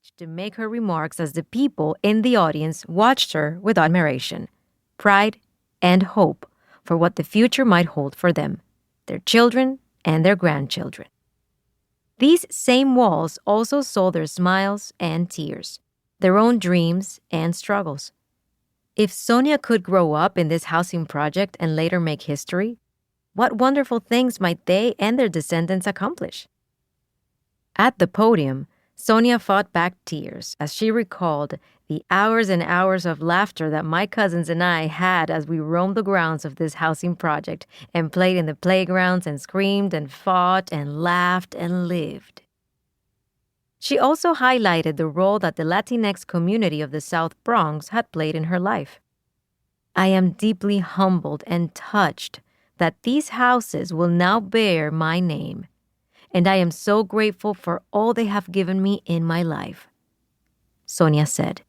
stage to make her remarks as the people in the audience watched her with admiration, pride, and hope for what the future might hold for them, their children, and their grandchildren. These same walls also saw their smiles and tears, their own dreams and struggles. If Sonia could grow up in this housing project and later make history, what wonderful things might they and their descendants accomplish? At the podium, Sonia fought back tears as she recalled the hours and hours of laughter that my cousins and I had as we roamed the grounds of this housing project and played in the playgrounds and screamed and fought and laughed and lived. She also highlighted the role that the Latinx community of the South Bronx had played in her life. I am deeply humbled and touched that these houses will now bear my name, and I am so grateful for all they have given me in my life, Sonia said.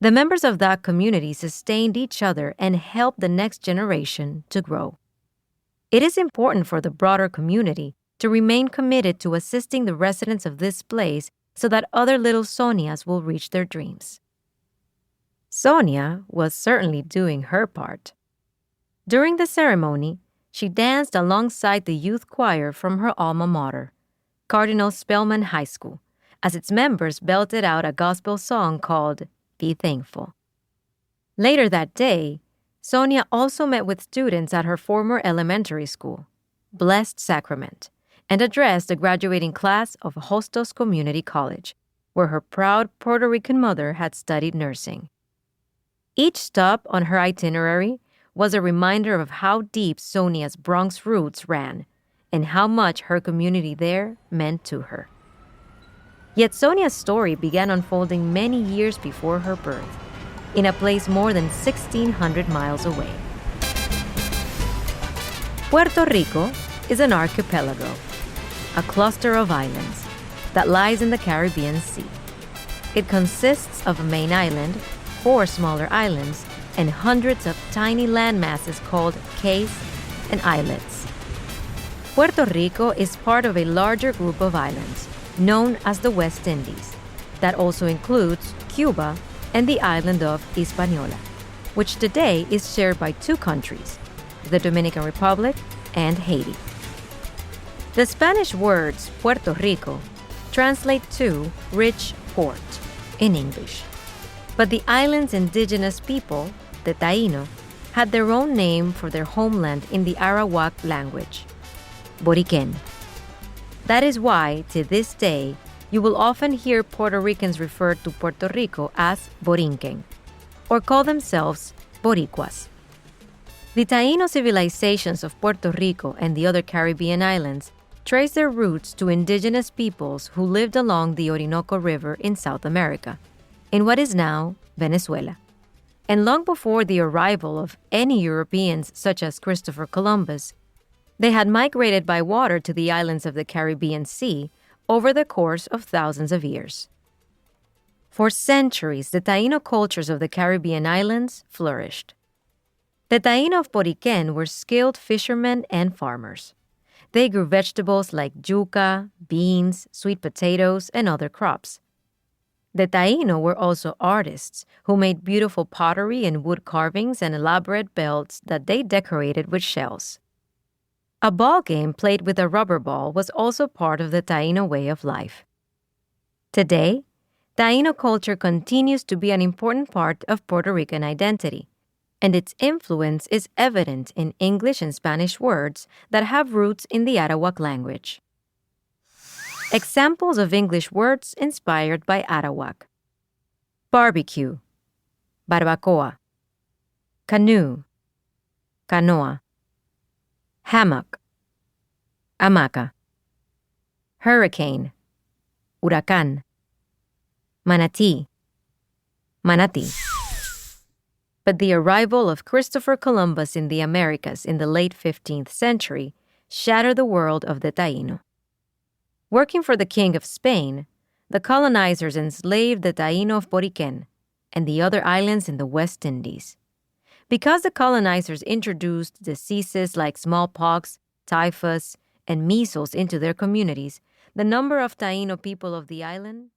The members of that community sustained each other and helped the next generation to grow. It is important for the broader community to remain committed to assisting the residents of this place so that other little Sonias will reach their dreams. Sonia was certainly doing her part. During the ceremony, she danced alongside the youth choir from her alma mater, Cardinal Spellman High School, as its members belted out a gospel song called Be Thankful. Later that day, Sonia also met with students at her former elementary school, Blessed Sacrament, and addressed the graduating class of Hostos Community College, where her proud Puerto Rican mother had studied nursing. Each stop on her itinerary was a reminder of how deep Sonia's Bronx roots ran and how much her community there meant to her. Yet Sonia's story began unfolding many years before her birth, in a place more than 1,600 miles away. Puerto Rico is an archipelago, a cluster of islands that lies in the Caribbean Sea. It consists of a main island, 4 smaller islands, and hundreds of tiny landmasses called cays and islets. Puerto Rico is part of a larger group of islands, known as the West Indies, that also includes Cuba and the island of Hispaniola, which today is shared by 2 countries, the Dominican Republic and Haiti. The Spanish words Puerto Rico translate to rich port in English. But the island's indigenous people, the Taíno, had their own name for their homeland in the Arawak language, Boriquen. That is why, to this day, you will often hear Puerto Ricans refer to Puerto Rico as Borinquen, or call themselves Boricuas. The Taíno civilizations of Puerto Rico and the other Caribbean islands trace their roots to indigenous peoples who lived along the Orinoco River in South America, in what is now Venezuela. And long before the arrival of any Europeans such as Christopher Columbus, they had migrated by water to the islands of the Caribbean Sea over the course of thousands of years. For centuries, the Taíno cultures of the Caribbean islands flourished. The Taíno of Boriquen were skilled fishermen and farmers. They grew vegetables like yuca, beans, sweet potatoes, and other crops. The Taíno were also artists who made beautiful pottery and wood carvings and elaborate belts that they decorated with shells. A ball game played with a rubber ball was also part of the Taíno way of life. Today, Taíno culture continues to be an important part of Puerto Rican identity, and its influence is evident in English and Spanish words that have roots in the Arawak language. Examples of English words inspired by Arawak: barbecue, barbacoa; canoe, canoa; hammock, hamaca; hurricane, huracán; manatee, manatee. But the arrival of Christopher Columbus in the Americas in the late 15th century shattered the world of the Taíno. Working for the King of Spain, the colonizers enslaved the Taíno of Boriquen and the other islands in the West Indies. Because the colonizers introduced diseases like smallpox, typhus, and measles into their communities, the number of Taíno people of the island